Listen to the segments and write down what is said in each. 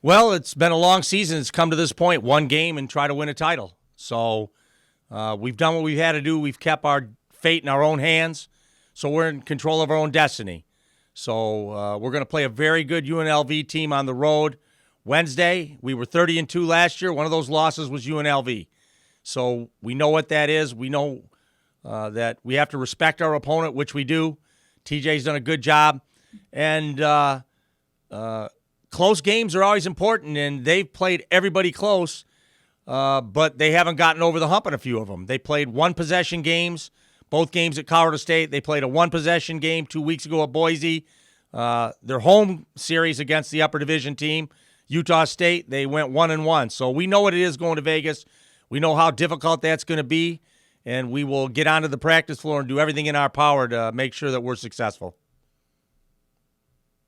Well, it's been a long season. It's come to this point, one game and try to win a title. So we've done what we've had to do. We've kept our fate in our own hands, so we're in control of our own destiny. So we're going to play a very good UNLV team on the road Wednesday. We were 30-2 last year. One of those losses was UNLV. So we know what that is. We know that we have to respect our opponent, which we do. TJ's done a good job. And close games are always important, and they've played everybody close, but they haven't gotten over the hump in a few of them. They played one-possession games, both games at Colorado State. They played a one-possession game 2 weeks ago at Boise. Their home series against the upper division team, Utah State, they went 1-1. So we know what it is going to Vegas. We know how difficult that's going to be, and we will get onto the practice floor and do everything in our power to make sure that we're successful.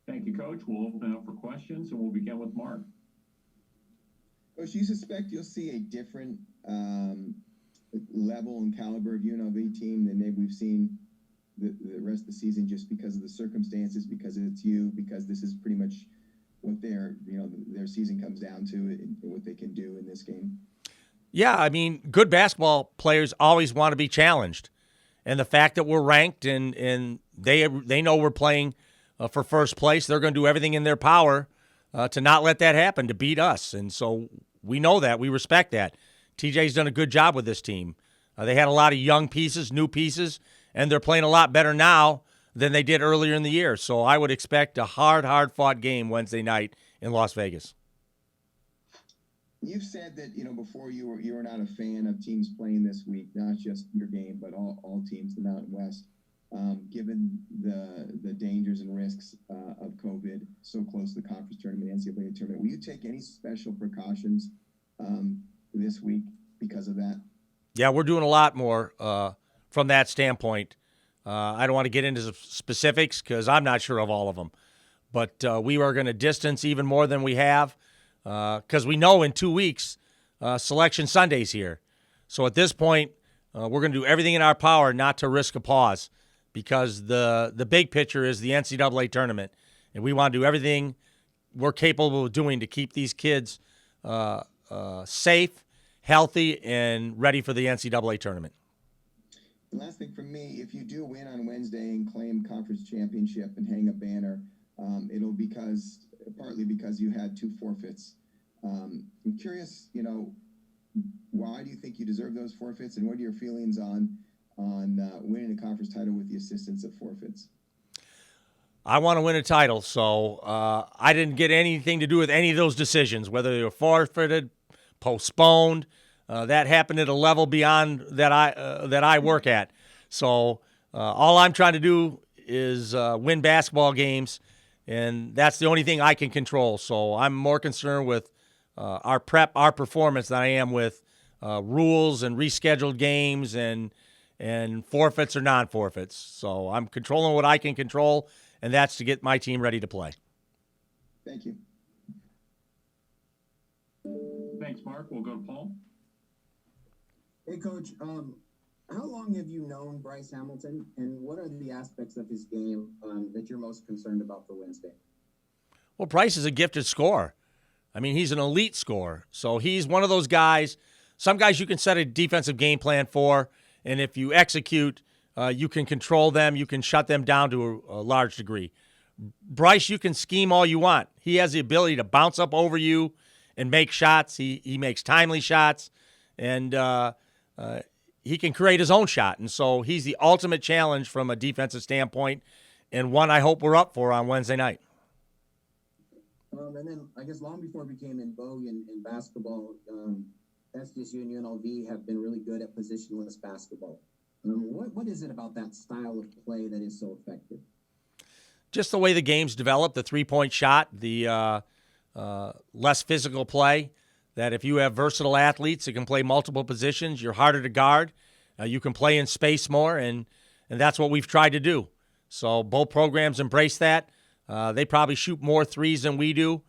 Thank you, Coach. We'll open up for questions, and we'll begin with Mark. Coach, do you suspect you'll see a different level and caliber of UNLV team than maybe we've seen the rest of the season, just because of the circumstances, because it's you, because this is pretty much what their season comes down to and what they can do in this game? Yeah, I mean, good basketball players always want to be challenged. And the fact that we're ranked and they know we're playing for first place, they're going to do everything in their power to not let that happen, to beat us. And so we know that. We respect that. TJ's done a good job with this team. They had a lot of young pieces, new pieces, and they're playing a lot better now than they did earlier in the year. So I would expect a hard-fought game Wednesday night in Las Vegas. You've said that, before you were not a fan of teams playing this week, not just your game, but all teams in the Mountain West. Given the dangers and risks of COVID so close to the conference tournament, NCAA tournament, will you take any special precautions this week because of that? Yeah, we're doing a lot more from that standpoint. I don't want to get into specifics because I'm not sure of all of them. But we are going to distance even more than we have because we know in 2 weeks Selection Sunday's here. So at this point, we're going to do everything in our power not to risk a pause, because the big picture is the NCAA tournament, and we want to do everything we're capable of doing to keep these kids safe, healthy, and ready for the NCAA tournament. The last thing from me, if you do win on Wednesday and claim conference championship and hang a banner, it'll partly because you had 2 forfeits. I'm curious, why do you think you deserve those forfeits, and what are your feelings on winning a conference title with the assistance of forfeits? I want to win a title, so I didn't get anything to do with any of those decisions, whether they were forfeited, postponed. That happened at a level beyond that I work at. So all I'm trying to do is win basketball games, and that's the only thing I can control. So I'm more concerned with our prep, our performance, than I am with rules and rescheduled games and forfeits or non-forfeits. So I'm controlling what I can control, and that's to get my team ready to play. Thank you. Thanks, Mark. We'll go to Paul. Hey, Coach. How long have you known Bryce Hamilton, and what are the aspects of his game that you're most concerned about for Wednesday? Well, Bryce is a gifted scorer. I mean, he's an elite scorer. So he's one of those guys. Some guys you can set a defensive game plan for, and if you execute, you can control them. You can shut them down to a large degree. Bryce, you can scheme all you want. He has the ability to bounce up over you and make shots. He makes timely shots, and he can create his own shot. And so he's the ultimate challenge from a defensive standpoint, and one I hope we're up for on Wednesday night. And then I guess long before it became in vogue in basketball, Sdsu and UNLV have been really good at positionless basketball. What is it about that style of play that is so effective? Just the way the game's developed, the three-point shot, the less physical play, that if you have versatile athletes that can play multiple positions, you're harder to guard. You can play in space more, and that's what we've tried to do. So both programs embrace that. They probably shoot more threes than we do.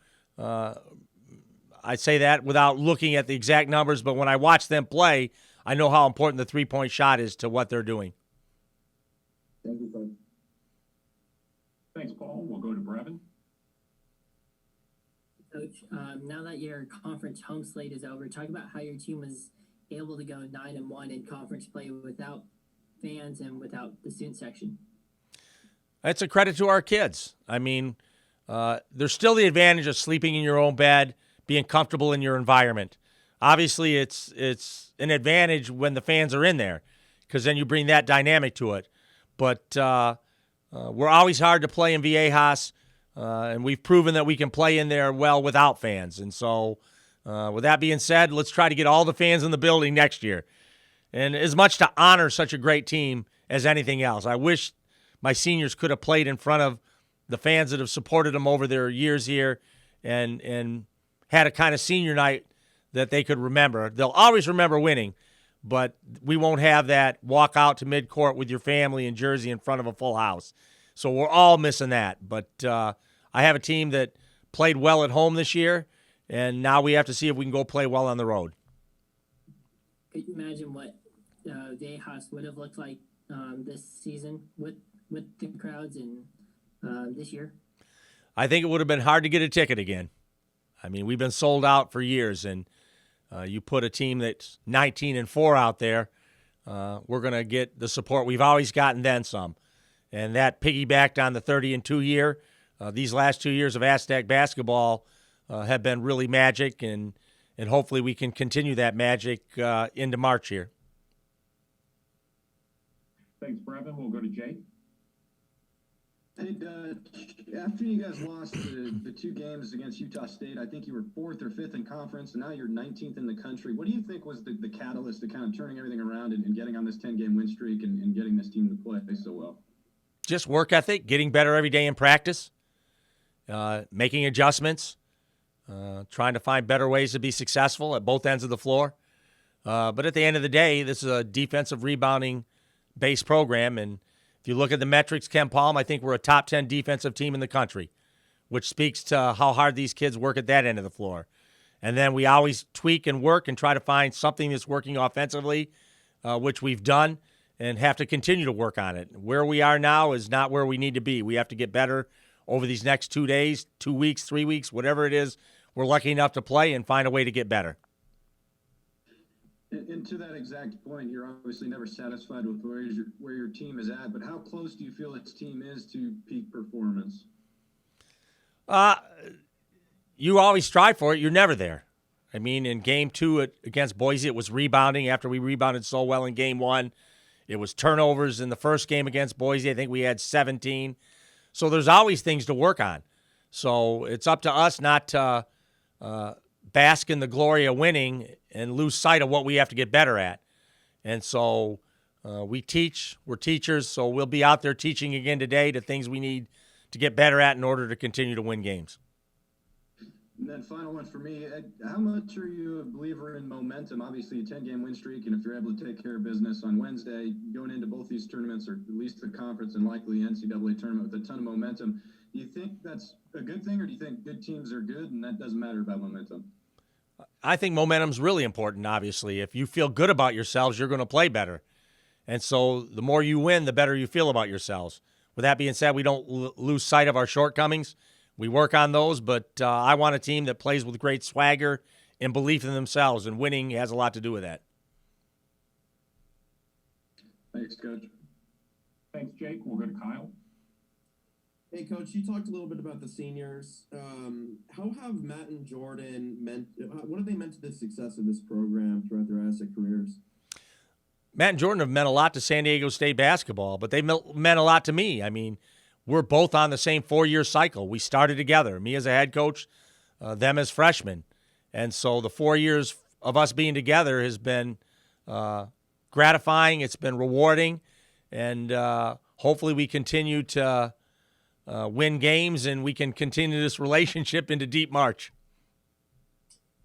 I say that without looking at the exact numbers, but when I watch them play, I know how important the three-point shot is to what they're doing. Thank you, Coach. Thanks, Paul. We'll go to Brevin. Coach, now that your conference home slate is over, talk about how your team was able to go 9-1 in conference play without fans and without the student section. It's a credit to our kids. I mean, there's still the advantage of sleeping in your own bed, being comfortable in your environment. Obviously, it's an advantage when the fans are in there, because then you bring that dynamic to it. But we're always hard to play in Viejas, and we've proven that we can play in there well without fans. And so, with that being said, let's try to get all the fans in the building next year. And as much to honor such a great team as anything else. I wish my seniors could have played in front of the fans that have supported them over their years here and had a kind of senior night that they could remember. They'll always remember winning, but we won't have that walk out to midcourt with your family in Jersey in front of a full house. So we're all missing that. But I have a team that played well at home this year, and now we have to see if we can go play well on the road. Could you imagine what Viejas would have looked like this season with the crowds and this year? I think it would have been hard to get a ticket again. I mean, we've been sold out for years, and you put a team that's 19-4 out there, we're going to get the support we've always gotten, then some. And that piggybacked on the 30-2 year. These last 2 years of Aztec basketball have been really magic, and hopefully we can continue that magic into March here. Thanks, Brevin. We'll go to Jake. Hey, after you guys lost the two games against Utah State, I think you were 4th or 5th in conference, and now you're 19th in the country. What do you think was the catalyst to kind of turning everything around and getting on this 10-game win streak and getting this team to play so well? Just work ethic, getting better every day in practice, making adjustments, trying to find better ways to be successful at both ends of the floor. But at the end of the day, this is a defensive rebounding-based program, and if you look at the metrics, Ken Palm, I think we're a top 10 defensive team in the country, which speaks to how hard these kids work at that end of the floor. And then we always tweak and work and try to find something that's working offensively, which we've done, and have to continue to work on it. Where we are now is not where we need to be. We have to get better over these next 2 days, 2 weeks, 3 weeks, whatever it is we're lucky enough to play, and find a way to get better. And to that exact point, you're obviously never satisfied with where your team is at, but how close do you feel its team is to peak performance? You always strive for it. You're never there. I mean, in Game 2 against Boise, it was rebounding after we rebounded so well in Game 1. It was turnovers in the first game against Boise. I think we had 17. So there's always things to work on. So it's up to us not to bask in the glory of winning and lose sight of what we have to get better at. And so we teach. We're teachers, so we'll be out there teaching again today the things we need to get better at in order to continue to win games. And then final one for me, Ed, how much are you a believer in momentum? Obviously a 10-game win streak, and if you're able to take care of business on Wednesday, going into both these tournaments, or at least the conference and likely NCAA tournament with a ton of momentum, do you think that's a good thing, or do you think good teams are good and that doesn't matter about momentum? I think momentum's really important, obviously. If you feel good about yourselves, you're going to play better. And so the more you win, the better you feel about yourselves. With that being said, we don't lose sight of our shortcomings. We work on those, but I want a team that plays with great swagger and belief in themselves, and winning has a lot to do with that. Thanks, Coach. Thanks, Jake. We'll go to Kyle. Hey, Coach, you talked a little bit about the seniors. How have Matt and Jordan what have they meant to the success of this program throughout their Aztec careers? Matt and Jordan have meant a lot to San Diego State basketball, but they meant a lot to me. I mean, we're both on the same 4-year cycle. We started together, me as a head coach, them as freshmen. And so the 4 years of us being together has been gratifying. It's been rewarding. And hopefully we continue to win games, and we can continue this relationship into deep March.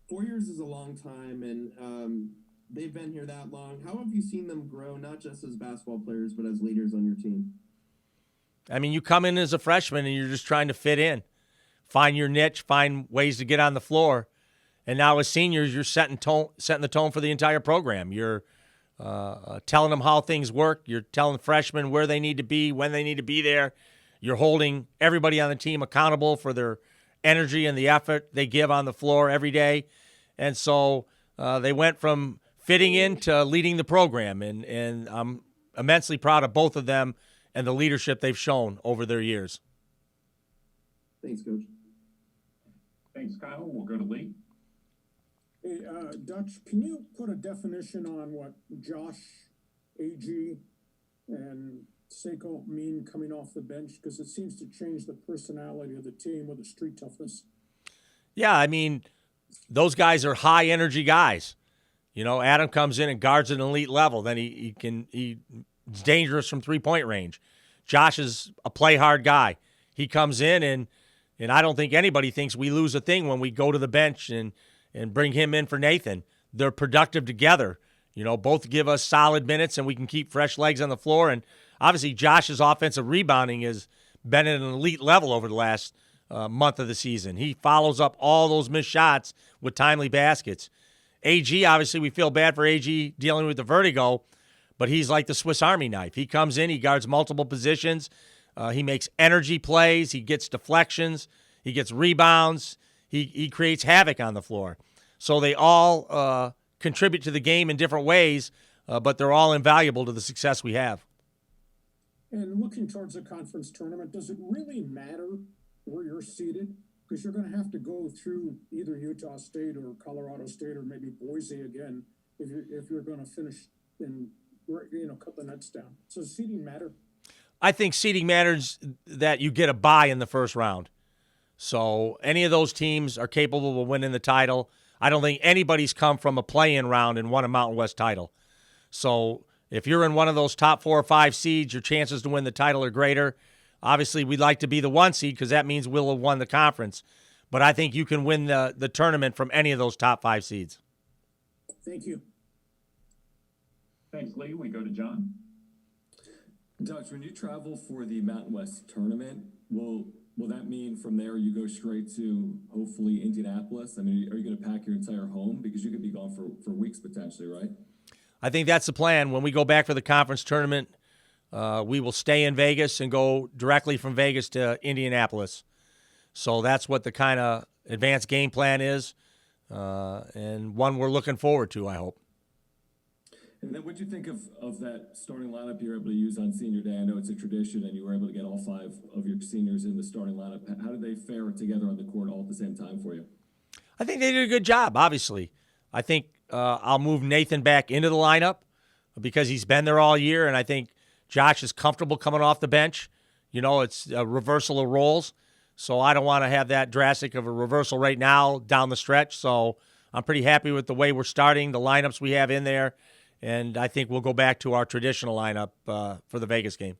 4 years is a long time, and they've been here that long. How have you seen them grow, not just as basketball players, but as leaders on your team? I mean, you come in as a freshman and you're just trying to fit in, find your niche, find ways to get on the floor. And now as seniors, you're setting the tone for the entire program. You're telling them how things work. You're telling freshmen where they need to be, when they need to be there. You're holding everybody on the team accountable for their energy and the effort they give on the floor every day. And so they went from fitting in to leading the program. And I'm immensely proud of both of them and the leadership they've shown over their years. Thanks, Coach. Thanks, Kyle. We'll go to Lee. Hey, Dutch, can you put a definition on what Josh, AG, and Seiko mean coming off the bench? Because it seems to change the personality of the team with the street toughness. Yeah, I mean, those guys are high energy guys. You know, Adam comes in and guards at an elite level. Then he's dangerous from 3-point range. Josh is a play hard guy. He comes in and I don't think anybody thinks we lose a thing when we go to the bench and bring him in for Nathan. They're productive together. You know, both give us solid minutes and we can keep fresh legs on the floor. And obviously Josh's offensive rebounding has been at an elite level over the last month of the season. He follows up all those missed shots with timely baskets. AG, obviously we feel bad for AG dealing with the vertigo, but he's like the Swiss Army knife. He comes in, he guards multiple positions. He makes energy plays. He gets deflections. He gets rebounds. He creates havoc on the floor. So they all contribute to the game in different ways, but they're all invaluable to the success we have. And looking towards the conference tournament, does it really matter where you're seated? Because you're going to have to go through either Utah State or Colorado State or maybe Boise again if you're going to finish and cut the nets down. So does seeding matter? I think seeding matters that you get a bye in the first round. So any of those teams are capable of winning the title. I don't think anybody's come from a play-in round and won a Mountain West title. So if you're in one of those top 4 or 5 seeds, your chances to win the title are greater. Obviously, we'd like to be the 1 seed because that means we'll have won the conference. But I think you can win the tournament from any of those top 5 seeds. Thank you. Thanks, Lee. We go to John. Dutch, when you travel for the Mountain West tournament, will that mean from there you go straight to hopefully Indianapolis? I mean, are you going to pack your entire home? Because you could be gone for weeks potentially, right? I think that's the plan. When we go back for the conference tournament, we will stay in Vegas and go directly from Vegas to Indianapolis. So that's what the kind of advanced game plan is, and one we're looking forward to, I hope. And then what do you think of that starting lineup you were able to use on senior day? I know it's a tradition and you were able to get all 5 of your seniors in the starting lineup. How did they fare together on the court all at the same time for you? I think they did a good job, obviously. I think I'll move Nathan back into the lineup because he's been there all year, and I think Josh is comfortable coming off the bench. You know, it's a reversal of roles, so I don't want to have that drastic of a reversal right now down the stretch. So I'm pretty happy with the way we're starting, the lineups we have in there, and I think we'll go back to our traditional lineup for the Vegas game.